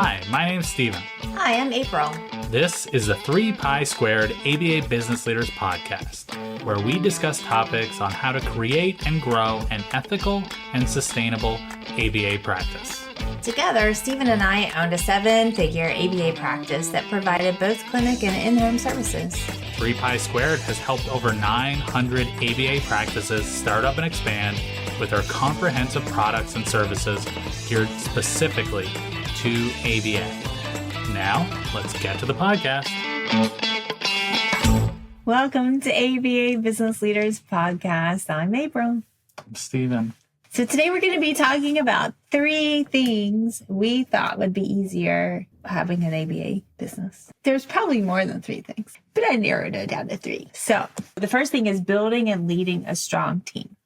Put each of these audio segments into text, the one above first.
Hi, my name's Stephen. Hi, I'm April. This is the 3 Pi Squared ABA Business Leaders podcast, where we discuss topics on how to create and grow an ethical and sustainable ABA practice. Together, Stephen and I owned a 7-figure ABA practice that provided both clinic and in-home services. 3 Pi Squared has helped over 900 ABA practices start up and expand with our comprehensive products and services geared specifically to ABA. Now, let's get to the podcast. Welcome to ABA Business Leaders Podcast. I'm April. I'm Stephen. So today we're going to be talking about 3 things we thought would be easier having an ABA business. There's probably more than 3 things, but I narrowed it down to 3. So the first thing is building and leading a strong team.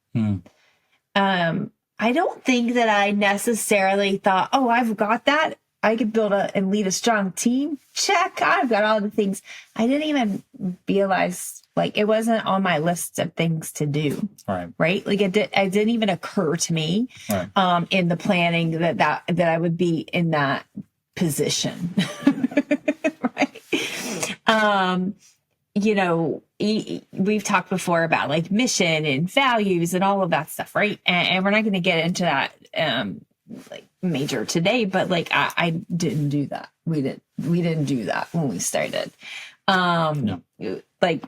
I don't think that I necessarily thought, oh, I've got that. I could build and lead a strong team. Check. I've got all the things. I didn't even realize, it wasn't on my list of things to do. Right. Like it didn't even occur to me, in the planning that I would be in that position. Right. We've talked before about mission and values and all of that stuff. Right. And we're not going to get into that, major today, but I didn't do that. We didn't do that when we started. No.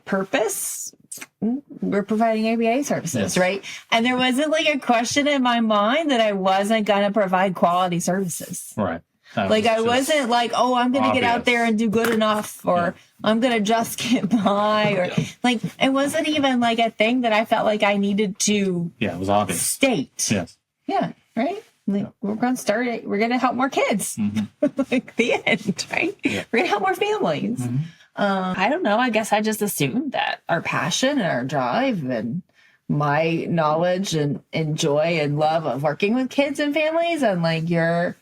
Purpose, we're providing ABA services, yes. Right? And there wasn't a question in my mind that I wasn't going to provide quality services. Right. I wasn't I'm going to get out there and do good enough, or I'm going to just get by, or it wasn't even a thing that I felt like I needed to. Yeah, it was obvious. State. Yes. Yeah. Right. We're going to start it. We're going to help more kids. Mm-hmm. The end, right? Yeah. We're going to help more families. Mm-hmm. I don't know. I guess I just assumed that our passion and our drive and my knowledge and joy and love of working with kids and families and your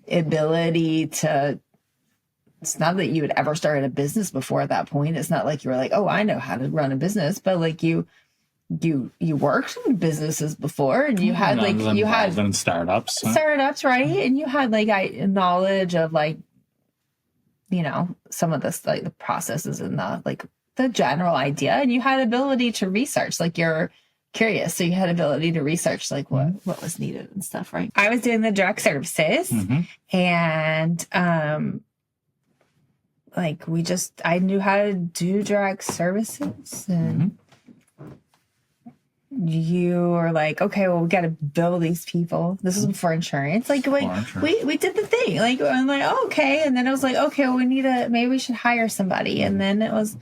ability to, it's not that you had ever started a business before at that point. It's not you were oh, I know how to run a business, but you worked in businesses before, and you had you had in startups, right? And you had knowledge of some of this the processes and the general idea, and you had ability to research. You're curious, so you had ability to research what was needed and stuff, right? I was doing the direct services, and I knew how to do direct services, and you were okay, well, we got to bill these people. This is for insurance. We did the thing. I'm oh, okay. And then it was okay, well, maybe we should hire somebody. And then it was,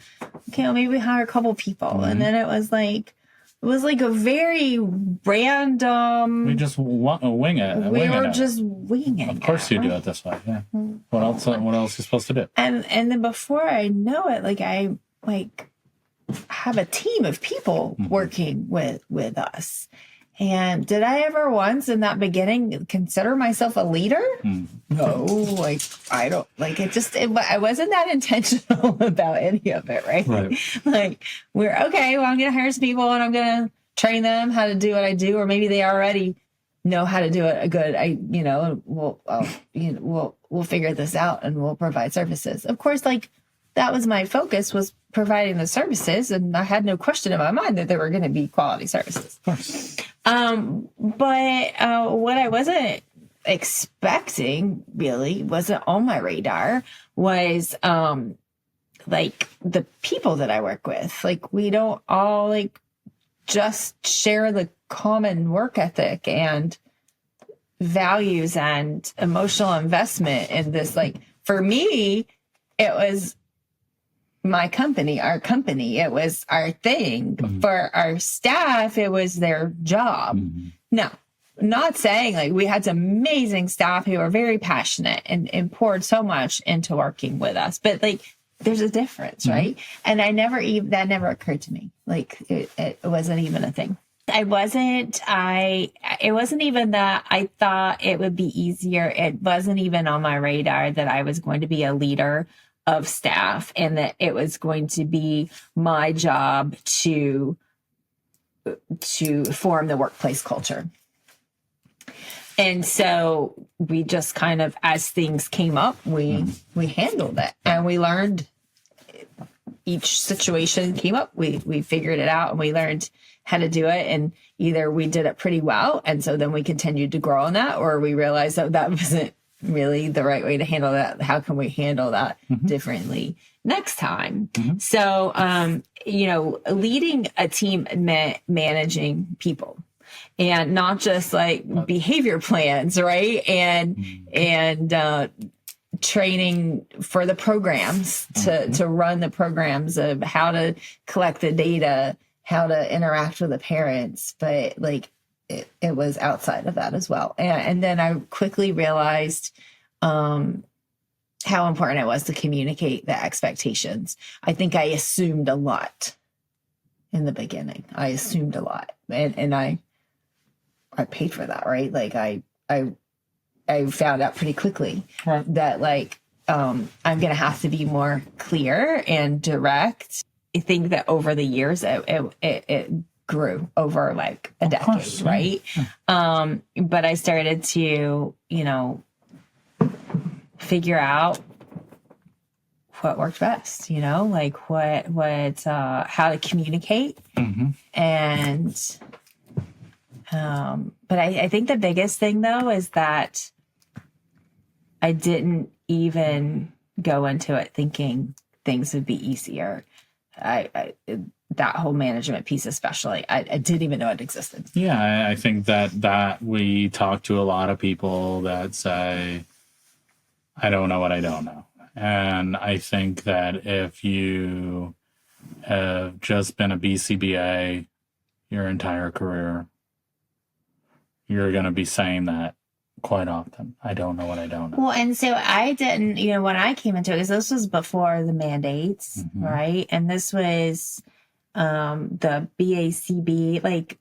okay, well, maybe we hire a couple people. And then it was a very random. We just wing it. We were just winging it. Of course you do it this way. Yeah. What else are you supposed to do? And then before I know it, I have a team of people working with us. And did I ever once in that beginning consider myself a leader? No, I don't I wasn't that intentional about any of it, right? We're okay, well, I'm going to hire some people and I'm going to train them how to do what I do, or maybe they already know how to do it good. We'll figure this out and we'll provide services. Of course, that was my focus, was providing the services, and I had no question in my mind that they were going to be quality services. Of course. But what I wasn't expecting, really, wasn't on my radar, was the people that I work with. We don't all just share the common work ethic and values and emotional investment in this. For me, it was my company, our company, it was our thing. For our staff, it was their job. Now, not saying we had some amazing staff who were very passionate and poured so much into working with us, but there's a difference, right? And that never occurred to me. It wasn't even a thing. It wasn't even that I thought it would be easier. It wasn't even on my radar that I was going to be a leader of staff and that it was going to be my job to form the workplace culture. And so we just kind of, as things came up, we handled it, and we learned. Each situation came up, we figured it out, and we learned how to do it. And either we did it pretty well, and so then we continued to grow on that, or we realized that wasn't really the right way to handle that. How can we handle that differently next time? So, leading a team meant managing people, and not just like behavior plans, right? And training for the programs to run the programs of how to collect the data, how to interact with the parents. But like it was outside of that as well. And then I quickly realized how important it was to communicate the expectations. I think I assumed a lot in the beginning. I assumed a lot, and I paid for that, right? Like I found out pretty quickly that like I'm going to have to be more clear and direct. I think that over the years it grew over like a decade, course, right? But I started to, figure out what worked best, like how to communicate. And but I think the biggest thing though is that I didn't even go into it thinking things would be easier. That whole management piece, especially, I didn't even know it existed. Yeah, I think that we talk to a lot of people that say, I don't know what I don't know. And I think that if you have just been a BCBA your entire career, you're going to be saying that quite often. I don't know what I don't know. Well, and so I didn't, when I came into it, because this was before the mandates, right? And this was the BACB, like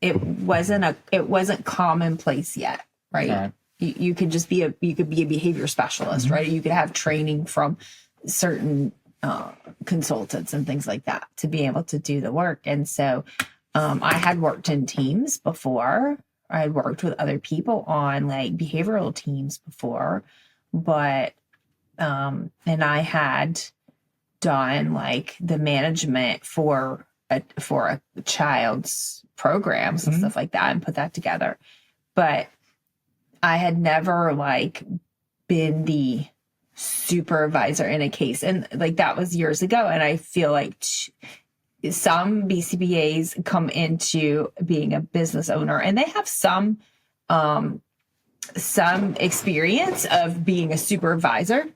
it wasn't commonplace yet, right? You could just be you could be a behavior specialist, right? You could have training from certain consultants and things like that to be able to do the work. And so I had worked in teams before. I had worked with other people on like behavioral teams before, but and I had done like the management for a child's programs and stuff like that, and put that together. But I had never like been the supervisor in a case, and like that was years ago. And I feel like some BCBAs come into being a business owner and they have some experience of being a supervisor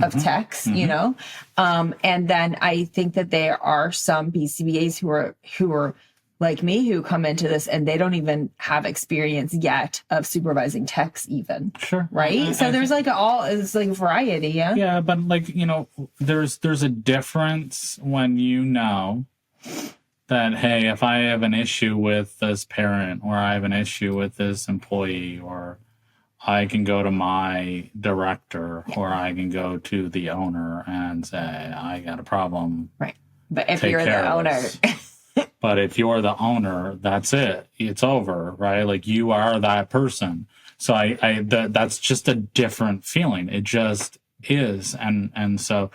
of techs, and then I think that there are some BCBAs who are like me, who come into this and they don't even have experience yet of supervising techs even. Sure. Right. So there's like it's like variety. Yeah. Yeah. But like, there's a difference when that, hey, if I have an issue with this parent, or I have an issue with this employee, or I can go to my director, or I can go to the owner and say, I got a problem. Right. But if you're the owner. But if you're the owner, that's it. It's over, right? Like you are that person. So that's just a different feeling. It just is. And so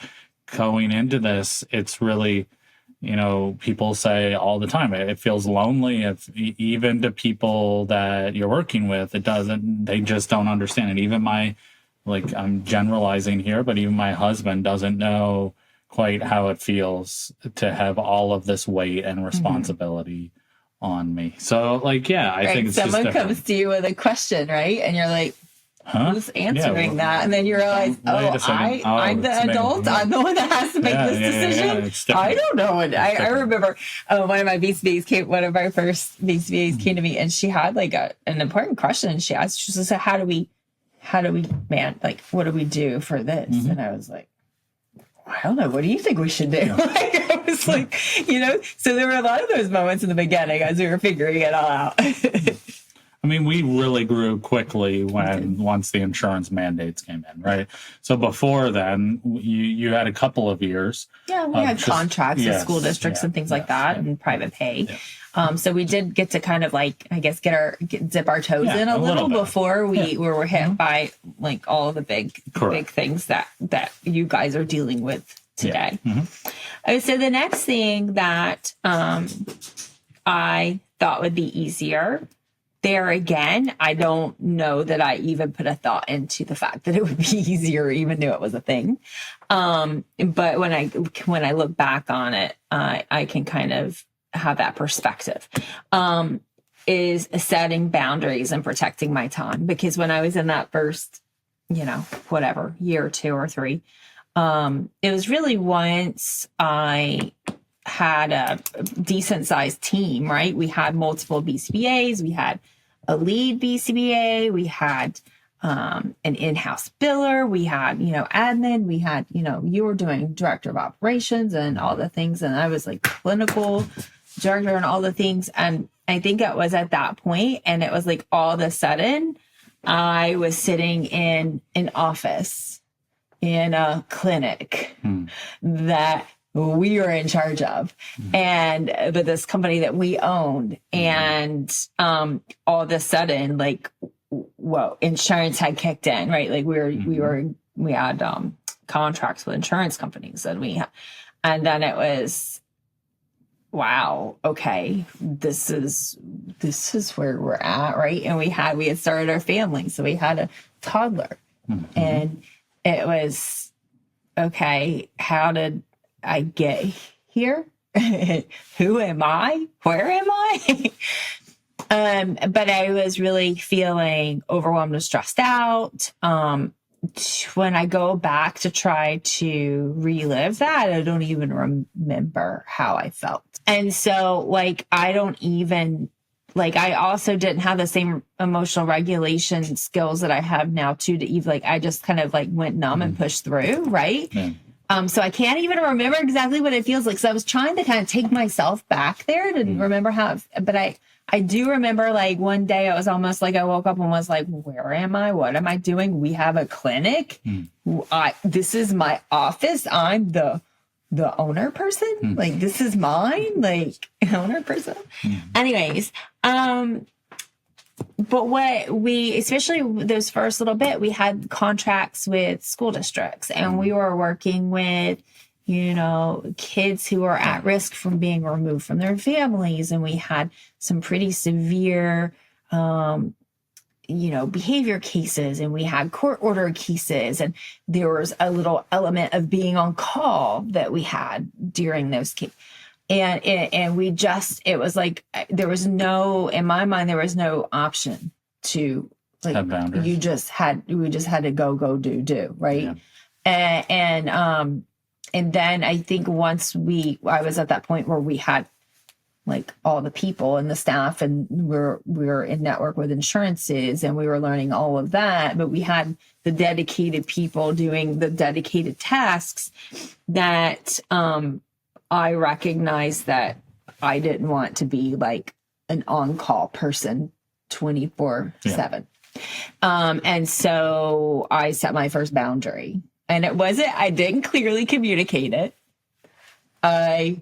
going into this, it's really, people say all the time, it feels lonely. Even to people that you're working with, they just don't understand it. Even I'm generalizing here, but even my husband doesn't know quite how it feels to have all of this weight and responsibility on me. So I think it's someone just comes to you with a question, right? And you're like, who's answering that? And then you realize, I'm the adult. I'm the one that has to make this decision. I don't know. And I remember one of my first BCBAs came to me, and she had like an important question. She asked, she said, how do we, what do we do for this? And I was like, I don't know. What do you think we should do? I was like, so there were a lot of those moments in the beginning as we were figuring it all out. I mean, we really grew quickly once the insurance mandates came in, right? So before then, you had a couple of years. Yeah, we had contracts with school districts and things like that, and private pay. Yeah. So we did get to kind of like, I guess, dip our toes in a little before we were hit by like all of the big things that you guys are dealing with today. So the next thing that I thought would be easier, there again, I don't know that I even put a thought into the fact that it would be easier, or even knew it was a thing. But when I look back on it, I can kind of have that perspective. Is setting boundaries and protecting my time. Because when I was in that first, year or 2 or 3, it was really once I had a decent sized team, right? We had multiple BCBAs. We had a lead BCBA. We had an in-house biller. We had, admin. We had, you were doing director of operations and all the things. And I was like clinical director and all the things. And I think it was at that point, and it was like all of a sudden I was sitting in an office in a clinic that we were in charge of, but this company that we owned, and all of a sudden, like, whoa, insurance had kicked in, right? Like we had contracts with insurance companies, and then it was, wow, okay, this is where we're at, right? And we had started our family, so we had a toddler, and it was, okay, how did I get here? Who am I? Where am I? But I was really feeling overwhelmed and stressed out. When I go back to try to relive that, I don't even remember how I felt. And so, like, I also didn't have the same emotional regulation skills that I have now too, to even, like, I just kind of like went numb and pushed through. Right. Yeah. So I can't even remember exactly what it feels like. So I was trying to kind of take myself back there to remember but I do remember, like, one day it was almost like I woke up and was like, where am I? What am I doing? We have a clinic. This is my office. I'm the owner person. Like, this is mine, like, owner person. Anyways, but what especially those first little bit, we had contracts with school districts, and we were working with, kids who are at risk from being removed from their families. And we had some pretty severe, behavior cases, and we had court order cases. And there was a little element of being on call that we had during those cases. And it was like, in my mind, there was no option to, like, we just had to go do. Right. Yeah. And then I think once I was at that point where we had, like, all the people and the staff, and we're in network with insurances, and we were learning all of that, but we had the dedicated people doing the dedicated tasks that, I recognized that I didn't want to be like an on-call person 24/7. And so I set my first boundary, and I didn't clearly communicate it. I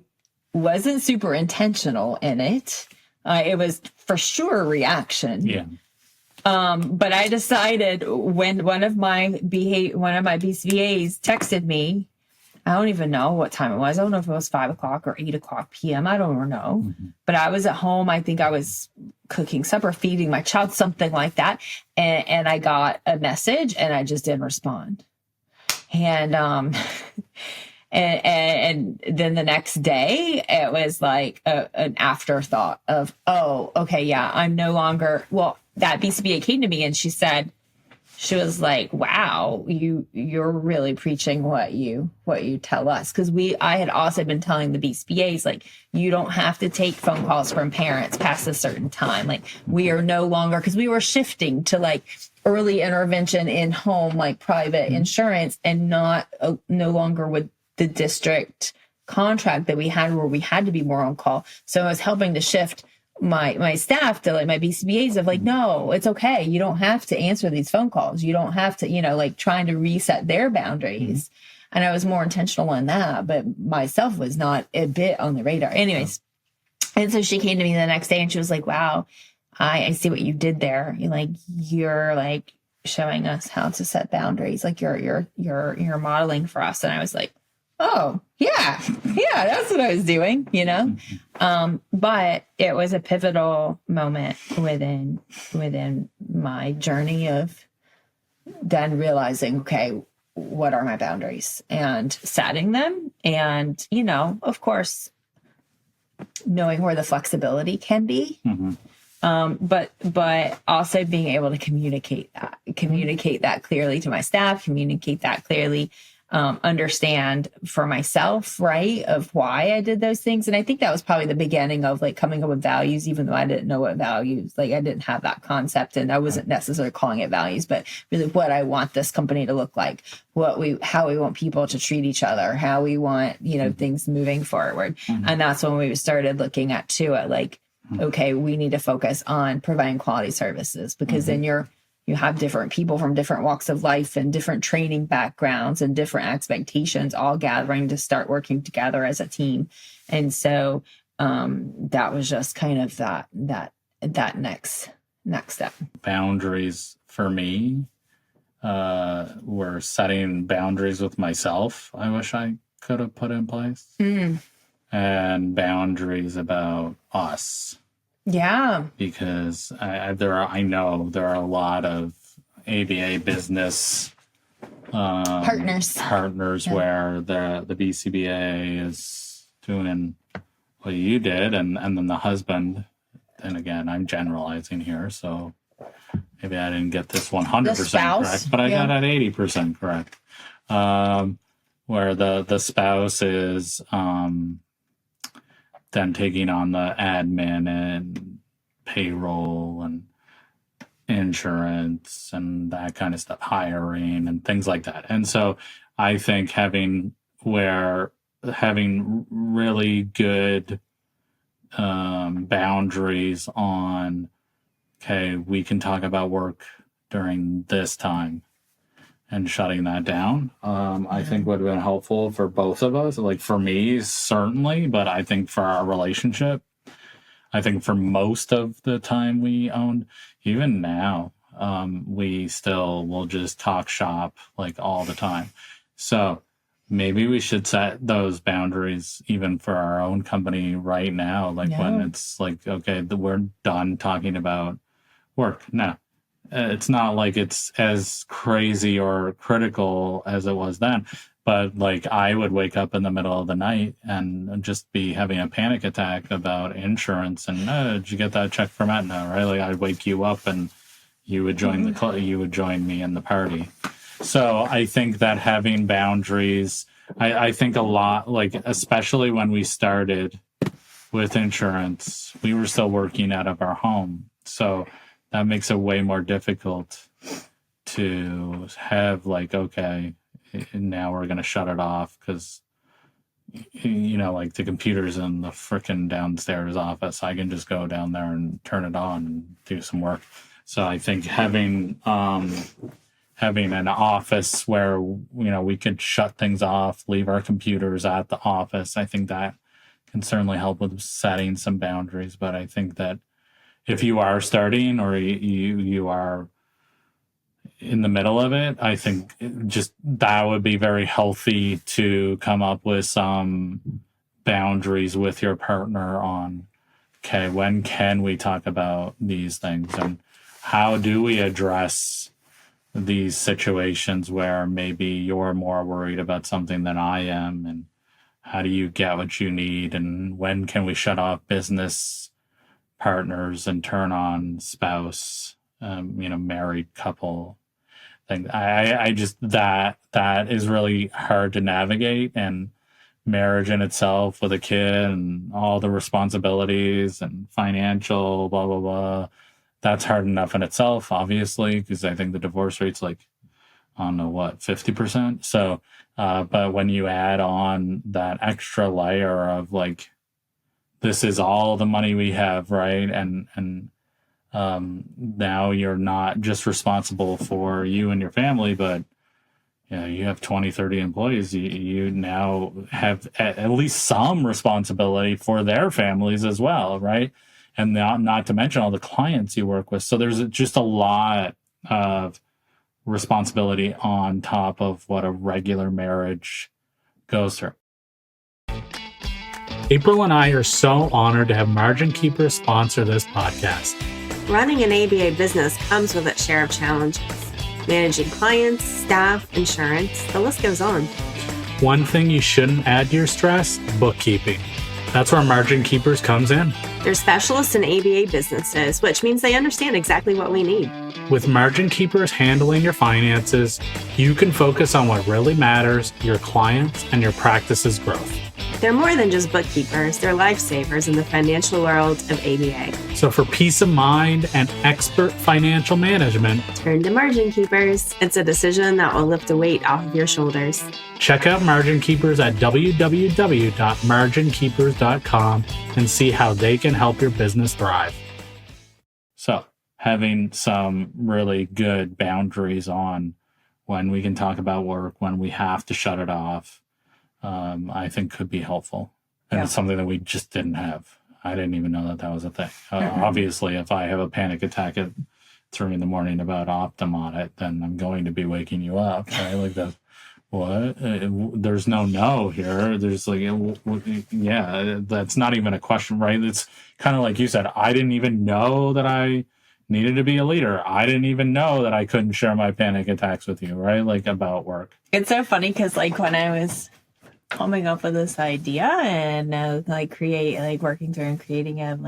wasn't super intentional in it. It was for sure a reaction. Yeah. But I decided when one of my BCBAs texted me, I don't even know what time it was. I don't know if it was 5 o'clock or 8 o'clock PM. I don't know. But I was at home. I think I was cooking supper, feeding my child, something like that. And I got a message, and I just didn't respond. And and then the next day, it was like an afterthought of, oh, okay, yeah, I'm no longer, that BCBA came to me, and she was like, wow, you're really preaching what you tell us. Cause I had also been telling the BCBAs, like, you don't have to take phone calls from parents past a certain time. Like, we are no longer, cause we were shifting to, like, early intervention in home, like private insurance, and no longer with the district contract that we had, where we had to be more on call. So I was helping to shift my staff, to like my BCBAs, of like, no, it's okay. You don't have to answer these phone calls. You don't have to, like trying to reset their boundaries. And I was more intentional in that, but myself was not a bit on the radar. Anyways. And so she came to me the next day and she was like, wow, I see what you did there. You're like showing us how to set boundaries. Like you're modeling for us. And I was like, oh yeah, that's what I was doing, but it was a pivotal moment within my journey of then realizing, okay, what are my boundaries, and setting them. And, of course, knowing where the flexibility can be, but also being able to communicate that clearly to my staff, communicate that clearly, understand for myself, right, of why I did those things. And I think that was probably the beginning of like coming up with values, even though I didn't know what values, like I didn't have that concept, and I wasn't necessarily calling it values, but really what I want this company to look like, how we want people to treat each other, how we want, things moving forward. And that's when we started looking at like, okay, we need to focus on providing quality services, because then you have different people from different walks of life and different training backgrounds and different expectations all gathering to start working together as a team. And so that was just kind of that next step. Boundaries for me were setting boundaries with myself. I wish I could have put in place, and boundaries about us. Yeah. Because I know there are a lot of ABA business partners where the BCBA is doing what you did, and then the husband, and again, I'm generalizing here, so maybe I didn't get this 100% correct, but I got it 80% correct. Where the spouse is then taking on the admin and payroll and insurance and that kind of stuff, hiring and things like that. And so I think having really good boundaries on, okay, we can talk about work during this time, and shutting that down, I think would have been helpful for both of us. Like for me, certainly, but I think for our relationship, I think for most of the time we owned, even now, we still will just talk shop like all the time. So maybe we should set those boundaries even for our own company right now. Like when it's like, okay, we're done talking about work. No. It's not like it's as crazy or critical as it was then, but like I would wake up in the middle of the night and just be having a panic attack about insurance. And did you get that check from Aetna? Right? Like I'd wake you up and you would join you would join me in the party. So I think that having boundaries, I think a lot, like especially when we started with insurance, we were still working out of our home, so that makes it way more difficult to have like, okay, now we're going to shut it off because, like the computer's in the frickin' downstairs office. I can just go down there and turn it on and do some work. So I think having an office where, we could shut things off, leave our computers at the office, I think that can certainly help with setting some boundaries. But I think that if you are starting or you are in the middle of it, I think just that would be very healthy to come up with some boundaries with your partner on, okay, when can we talk about these things and how do we address these situations where maybe you're more worried about something than I am, and how do you get what you need, and when can we shut off business partners and turn on spouse, married couple thing. I just, that is really hard to navigate, and marriage in itself with a kid and all the responsibilities and financial, blah, blah, blah. That's hard enough in itself, obviously, because I think the divorce rate's like, I don't know what, 50%. So, but when you add on that extra layer of like this is all the money we have, right? And now you're not just responsible for you and your family, but you have 20, 30 employees. You now have at least some responsibility for their families as well, right? And not to mention all the clients you work with. So there's just a lot of responsibility on top of what a regular marriage goes through. April and I are so honored to have Margin Keepers sponsor this podcast. Running an ABA business comes with its share of challenges. Managing clients, staff, insurance, the list goes on. One thing you shouldn't add to your stress, bookkeeping. That's where Margin Keepers comes in. They're specialists in ABA businesses, which means they understand exactly what we need. With Margin Keepers handling your finances, you can focus on what really matters, your clients and your practice's growth. They're more than just bookkeepers, they're lifesavers in the financial world of ABA. So for peace of mind and expert financial management, turn to Margin Keepers. It's a decision that will lift a weight off of your shoulders. Check out Margin Keepers at www.marginkeepers.com and see how they can help your business thrive. So having some really good boundaries on when we can talk about work, when we have to shut it off, I think could be helpful. And it's something that we just didn't have. I didn't even know that was a thing. Obviously, if I have a panic attack at 3 a.m. about Optum audit, then I'm going to be waking you up, right? Like that. What? There's no here. There's that's not even a question, right? It's kind of like you said, I didn't even know that I needed to be a leader. I didn't even know that I couldn't share my panic attacks with you, right? Like about work. It's so funny because when I was coming up with this idea and working through and creating it,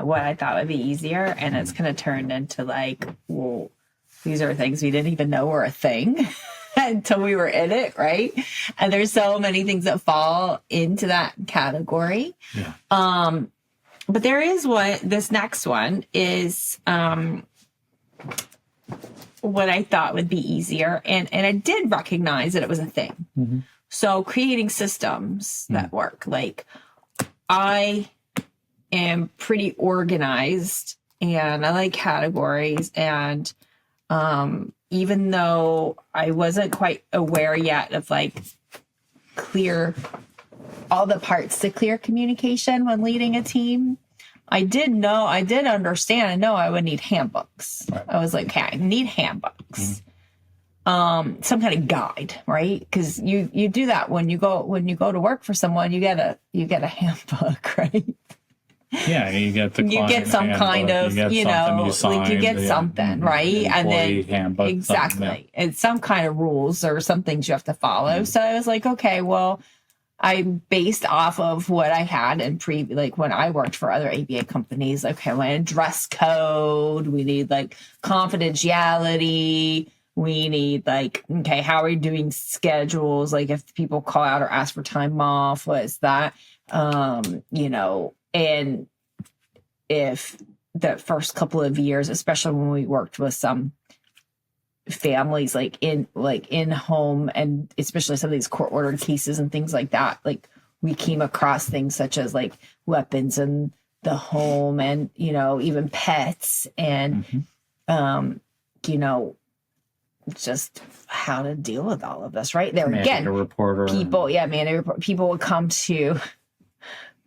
what I thought would be easier, and it's kind of turned into well, these are things we didn't even know were a thing until we were in it, right? And there's so many things that fall into that category. Yeah. But there is this next one is what I thought would be easier, and I did recognize that it was a thing. Mm-hmm. So creating systems that work. I am pretty organized and I like categories. And even though I wasn't quite aware yet of clear, all the parts to clear communication when leading a team, I did understand and know I would need handbooks. Right. I was like, okay, I need handbooks. Mm-hmm. Some kind of guide, right? Because you do that when you go to work for someone, you get a handbook, right? Yeah, you get the you get some handbook, kind of you get something, right? And then handbook, exactly, it's some kind of rules or some things you have to follow. Mm-hmm. So I was like, okay, well, I based off of what I had in when I worked for other ABA companies. Okay, we need dress code, we need confidentiality. We need okay, how are we doing schedules? If people call out or ask for time off, what is that? And if the first couple of years, especially when we worked with some families in home, and especially some of these court ordered cases and things like that, we came across things such as weapons in the home and, even pets and, just how to deal with all of this, right? There again, people would come to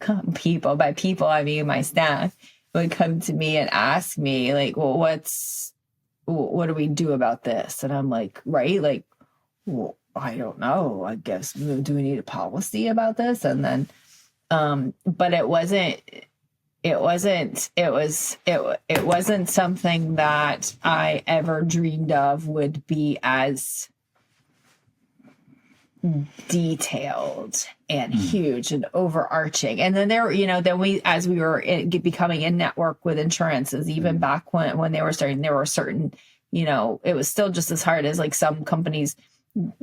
by people, I mean my staff would come to me and ask me well, what do we do about this? And I'm right, well, I don't know. I guess, do we need a policy about this? And then, but it wasn't something that I ever dreamed of would be as detailed and huge and overarching. And then as we were becoming in network with insurances, even back when they were starting, there were certain, it was still just as hard as some companies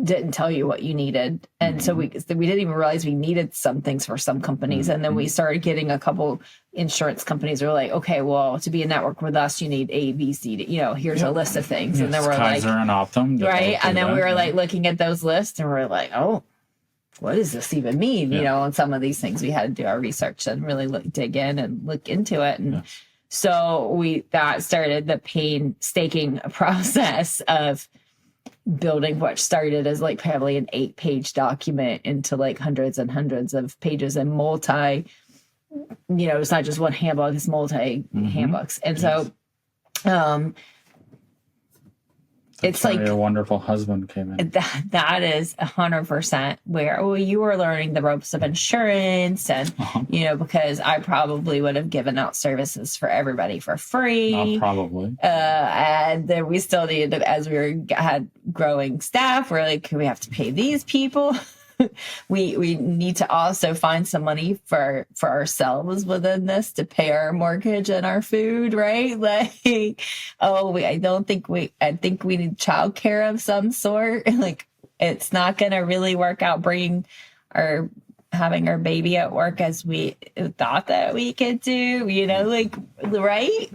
didn't tell you what you needed. And so we didn't even realize we needed some things for some companies. And then we started getting a couple insurance companies who were like, okay, well, to be a network with us, you need A, B, C, D, here's a list of things. Yes, and then we're Kaiser and Optum. Right. And then we were looking at those lists and we're like, oh, what does this even mean? Yeah. You know, on some of these things, we had to do our research and really dig in and look into it. And so that started the painstaking process of building what started as like probably an 8-page document into like hundreds and hundreds of pages and it's not just one handbook, it's multi handbooks. And so, That's it's like your wonderful husband came in. That is 100% where you were learning the ropes of insurance and, because I probably would have given out services for everybody for free. Probably. And then we still needed, as had growing staff, we're like, we have to pay these people. We need to also find some money for ourselves within this to pay our mortgage and our food, right? Like, I think we need childcare of some sort. Like, it's not going to really work out having our baby at work as we thought that we could do, right?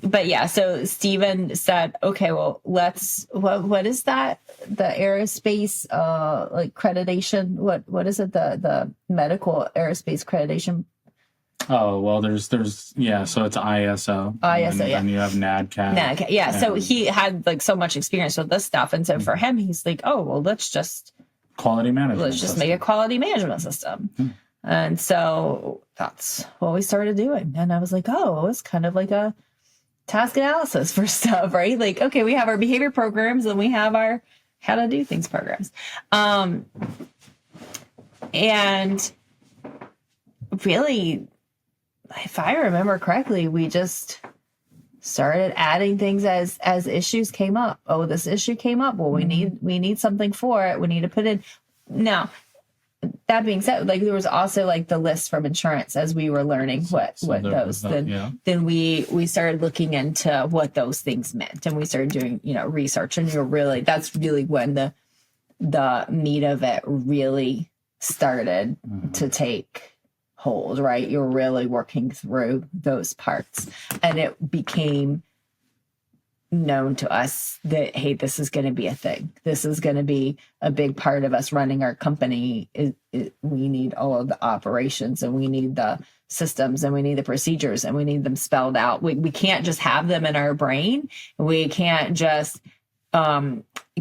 But yeah, so Stephen said, okay, well, what is that? The aerospace, accreditation? What is it? The medical aerospace accreditation? Oh, well, there's so it's ISO. And you have NADCAT. Yeah. So he had like so much experience with this stuff. And so for him, he's like, oh, well, let's just make a quality management system. And so that's what we started doing. And I was like, oh, it's kind of like a task analysis for stuff, right? Like, okay, we have our behavior programs and we have our how to do things programs. And really, if I remember correctly, we just started adding things as issues came up. Oh, this issue came up. Well, we need something for it. We need to put in. Now, that being said, like there was also like the list from insurance as we were learning then we started looking into what those things meant, and we started doing research, and that's really when the meat of it really started to take hold, right? You're really working through those parts, and it became known to us that, hey, this is going to be a thing. This is going to be a big part of us running our company. We need all of the operations, and we need the systems, and we need the procedures, and we need them spelled out. We can't just have them in our brain. We can't just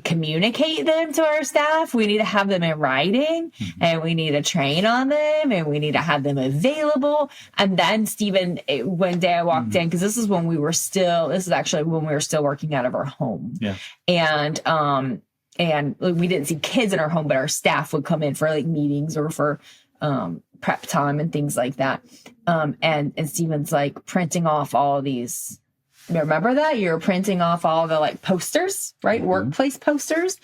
communicate them to our staff. We need to have them in writing, and we need to train on them, and we need to have them available. And then Stephen, one day I walked in, because this is actually when we were still working out of our home. Yeah. And we didn't see kids in our home, but our staff would come in for like meetings or for prep time and things like that. And Stephen's like printing off all of these. Remember that? You're printing off all the like posters, right? Workplace posters.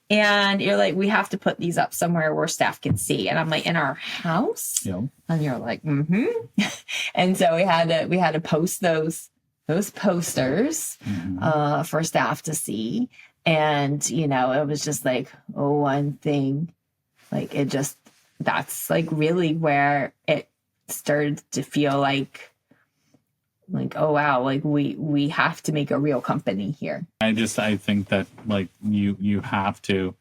And you're like, we have to put these up somewhere where staff can see. And I'm like, in our house? Yep. And you're like, And so we had to post those posters for staff to see. And, it was just like, one thing, like that's like really where it started to feel like, oh wow, like we have to make a real company here. I think that like you have to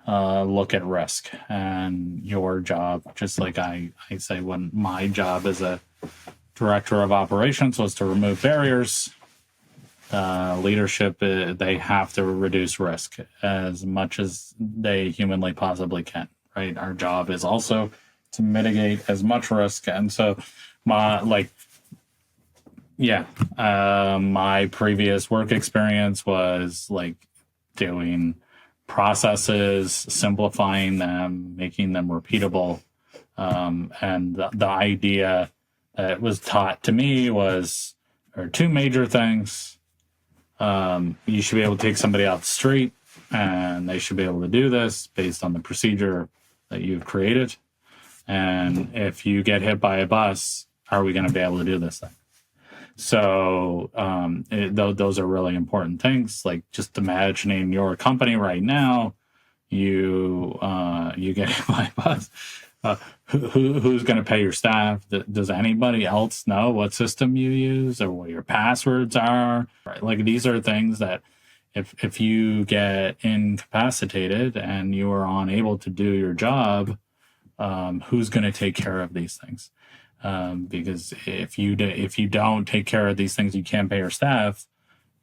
look at risk, and your job, just like I say, when my job as a director of operations was to remove barriers, leadership, they have to reduce risk as much as they humanly possibly can, right? Our job is also to mitigate as much risk. And so my previous work experience was like doing processes, simplifying them, making them repeatable. And the idea that was taught to me was there are two major things. You should be able to take somebody off the street, and they should be able to do this based on the procedure that you've created. And if you get hit by a bus, are we going to be able to do this thing? So those are really important things. Like just imagining your company right now, you get hit by a bus. Who's going to pay your staff? Does anybody else know what system you use or what your passwords are? Right? Like these are things that if you get incapacitated and you are unable to do your job, who's going to take care of these things? Because if you don't take care of these things, you can't pay your staff,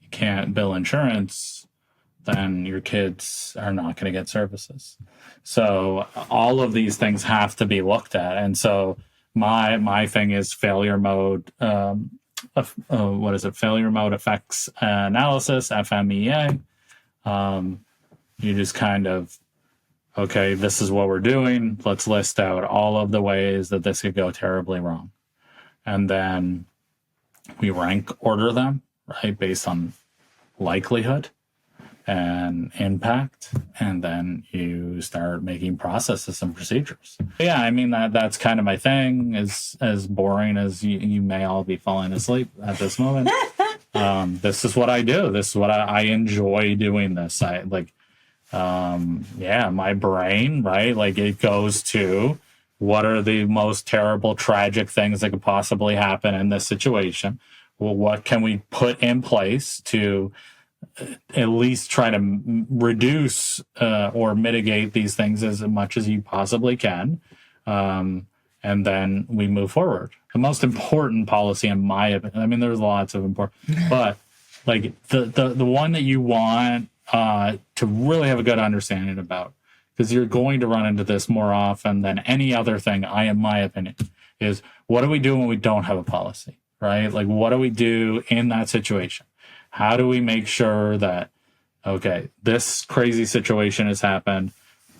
you can't bill insurance, then your kids are not going to get services. So all of these things have to be looked at. And so my thing is failure mode. What is it? Failure mode effects analysis, FMEA. You just kind of, okay, this is what we're doing. Let's list out all of the ways that this could go terribly wrong. And then we rank order them, right, based on likelihood and impact. And then you start making processes and procedures. Yeah, I mean, that's kind of my thing. As boring as you may all be falling asleep at this moment. This is what I do. This is what I enjoy doing this. My brain, right? Like it goes to what are the most terrible, tragic things that could possibly happen in this situation? Well, what can we put in place to at least try to reduce or mitigate these things as much as you possibly can? And then we move forward. The most important policy, in my opinion, I mean, there's lots of important, but like the one that you want to really have a good understanding about, because you're going to run into this more often than any other thing, in my opinion, is what do we do when we don't have a policy, right? Like, what do we do in that situation? How do we make sure that, okay, this crazy situation has happened.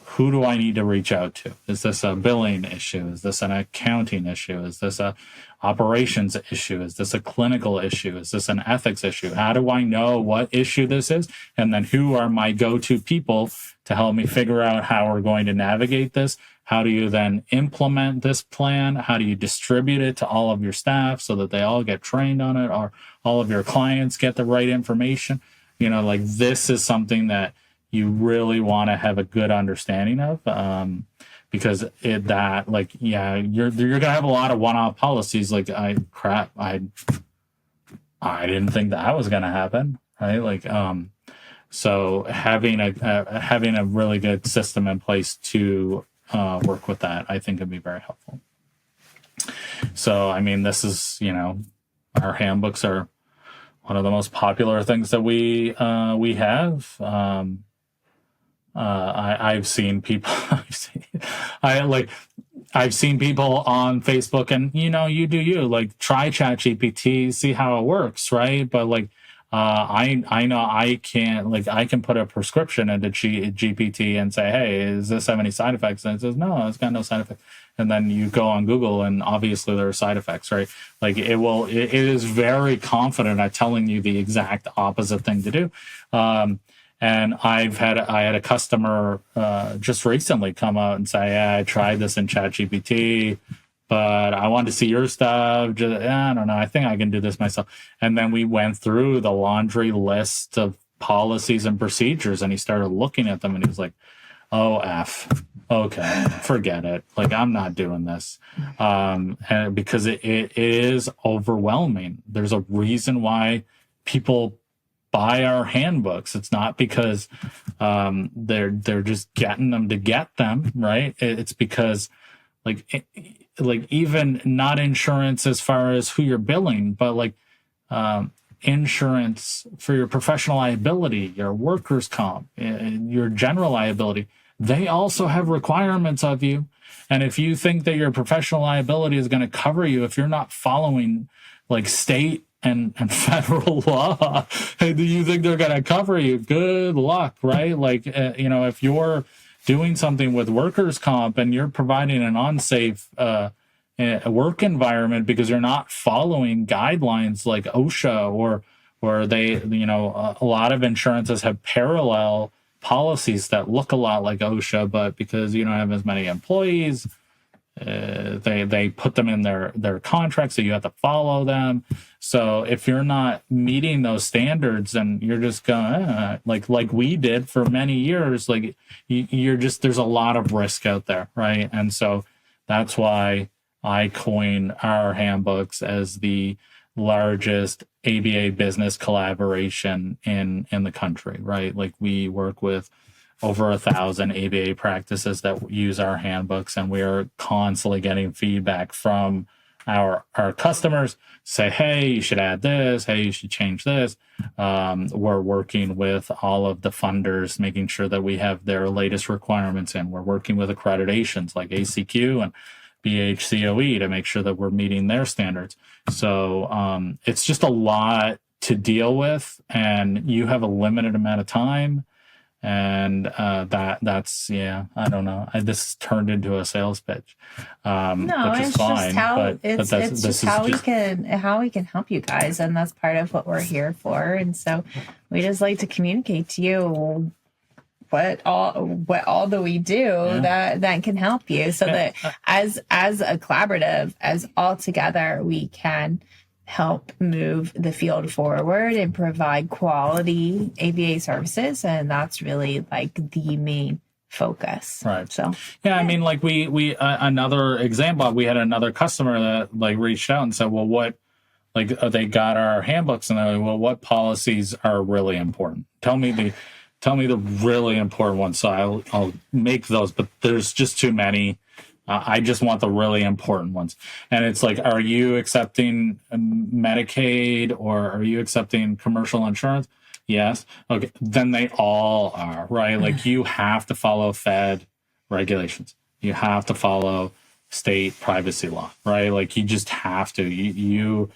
Who do I need to reach out to? Is this a billing issue? Is this an accounting issue? Is this a operations issue? Is this a clinical issue? Is this an ethics issue? How do I know what issue this is? And then who are my go-to people to help me figure out how we're going to navigate this? How do you then implement this plan? How do you distribute it to all of your staff so that they all get trained on it, or all of your clients get the right information? You know, like, this is something that you really want to have a good understanding of, because you're gonna have a lot of one-off policies. Like, I didn't think that was gonna happen, right? Like, so having a really good system in place to work with that, I think, would be very helpful. So, I mean, this is, our handbooks are one of the most popular things that we have. I've seen people, I've seen people on Facebook, and you do you, like, try ChatGPT, see how it works, right? But like, I know I can't, like, I can put a prescription into GPT and say, hey, does this have any side effects? And it says, no, it's got no side effects. And then you go on Google, and obviously there are side effects, right? Like, it is very confident at telling you the exact opposite thing to do. And I had a customer just recently come out and say, yeah, I tried this in ChatGPT, but I wanted to see your stuff. I don't know. I think I can do this myself. And then we went through the laundry list of policies and procedures, and he started looking at them, and he was like, oh, okay, forget it. Like, I'm not doing this. And because it is overwhelming. There's a reason why people buy our handbooks. It's not because they're just getting them to get them, right? It's because like even not insurance as far as who you're billing, but like insurance for your professional liability, your workers' comp, your general liability. They also have requirements of you. And if you think that your professional liability is going to cover you, if you're not following like state and federal law, do you think they're going to cover you? Good luck, right? Like, if you're doing something with workers' comp and you're providing an unsafe work environment because you're not following guidelines like OSHA, or they, a lot of insurances have parallel policies that look a lot like OSHA, but because you don't have as many employees, they put them in their contracts, so you have to follow them. So if you're not meeting those standards and you're just going like we did for many years, like there's a lot of risk out there, right? And so that's why I coin our handbooks as the largest ABA business collaboration in the country, right? Like we work with over 1,000 ABA practices that use our handbooks, and we are constantly getting feedback from our customers. Say, hey, you should add this. Hey, you should change this. We're working with all of the funders, making sure that we have their latest requirements in. We're working with accreditations like ACQ and BHCOE to make sure that we're meeting their standards. So it's just a lot to deal with, and you have a limited amount of time. And that's I don't know. This turned into a sales pitch, No, which is it's fine. just how but it's just how we can help you guys, and that's part of what we're here for. And so we just like to communicate to you what all do we do that can help you, so that as a collaborative, as all together, we can help move the field forward and provide quality ABA services. And that's really like the main focus. Right. So, I mean, like we another example, we had another customer that like reached out and said, well, what, like they got our handbooks and they're like, well, what policies are really important? Tell me the really important ones. So I'll make those, but there's just too many. I just want the really important ones. And it's like, are you accepting Medicaid or are you accepting commercial insurance? Yes. Okay. Then they all are, right? Like you have to follow Fed regulations. You have to follow state privacy law, right? Like you just have to. You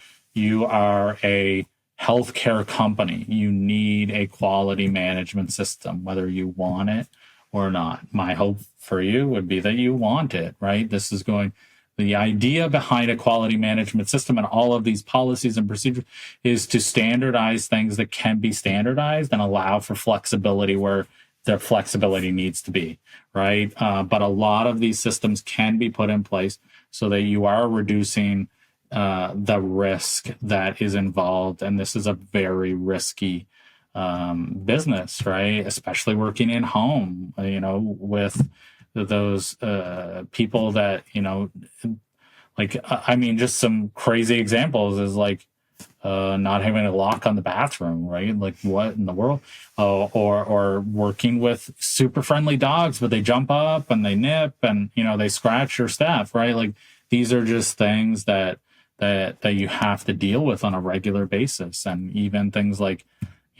are a healthcare company. You need a quality management system, whether you want it or not. My hope for you would be that you want it, right? This is the idea behind a quality management system and all of these policies and procedures is to standardize things that can be standardized and allow for flexibility where the flexibility needs to be, right? But a lot of these systems can be put in place so that you are reducing the risk that is involved. And this is a very risky business, right? Especially working in home, with those people that, like, I mean, just some crazy examples is like not having a lock on the bathroom, right? Like what in the world? Or working with super friendly dogs, but they jump up and they nip and, they scratch your stuff, right? Like these are just things that you have to deal with on a regular basis. And even things like,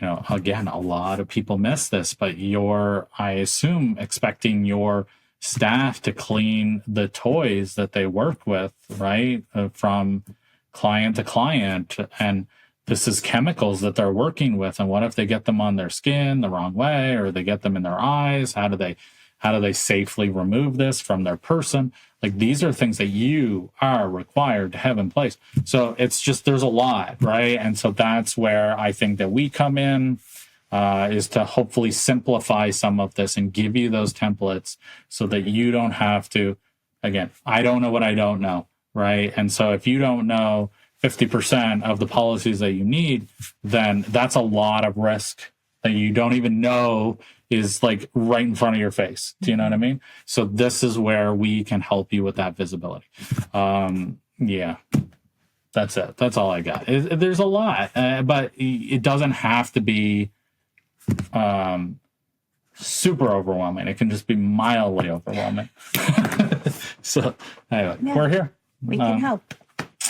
again, a lot of people miss this, but I assume, expecting your staff to clean the toys that they work with, right? From client to client. And this is chemicals that they're working with. And what if they get them on their skin the wrong way, or they get them in their eyes? How do they safely remove this from their person? Like these are things that you are required to have in place. So it's just, there's a lot, right? And so that's where I think that we come in, is to hopefully simplify some of this and give you those templates so that you don't have to, again, I don't know what I don't know, right? And so if you don't know 50% of the policies that you need, then that's a lot of risk that you don't even know is like right in front of your face. Do you know what I mean? So this is where we can help you with that visibility. That's it. That's all I got. There's a lot, but it doesn't have to be super overwhelming. It can just be mildly overwhelming. So anyway, we're here. We can help.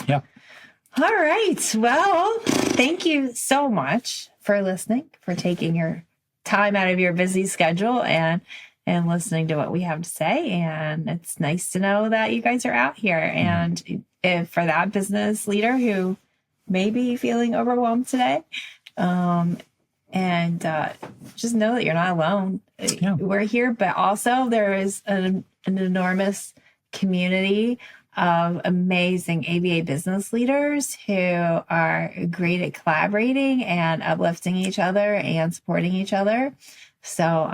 Yeah. All right. Well, thank you so much for listening, for taking your time out of your busy schedule and listening to what we have to say. And it's nice to know that you guys are out here. And if for that business leader who may be feeling overwhelmed today, just know that you're not alone. Yeah. We're here, but also there is an enormous community of amazing ABA business leaders who are great at collaborating and uplifting each other and supporting each other. So,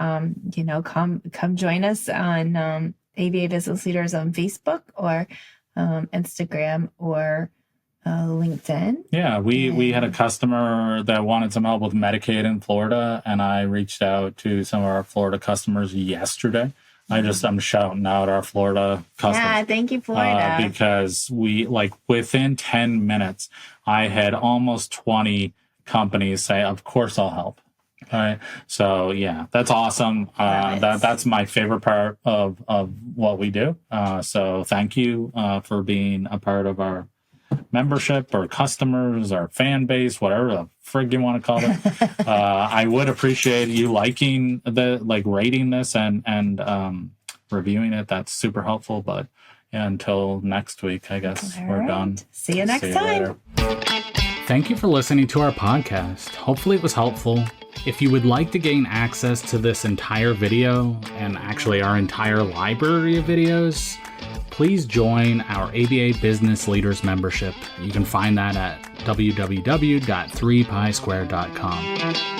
come join us on ABA Business Leaders on Facebook or Instagram or LinkedIn. Yeah, we had a customer that wanted some help with Medicaid in Florida, and I reached out to some of our Florida customers yesterday. I'm shouting out our Florida customers. Yeah, thank you, Florida. Because we, like, within 10 minutes, I had almost 20 companies say, of course I'll help. All right. So yeah, that's awesome. That's my favorite part of what we do. So thank you for being a part of our membership or customers or fan base, whatever the frig you want to call it. I would appreciate you liking rating this and reviewing it. That's super helpful. But yeah, until next week, I guess we're done. See you next time. Later. Thank you for listening to our podcast. Hopefully it was helpful. If you would like to gain access to this entire video and actually our entire library of videos, please join our ABA Business Leaders membership. You can find that at www.3pisquare.com.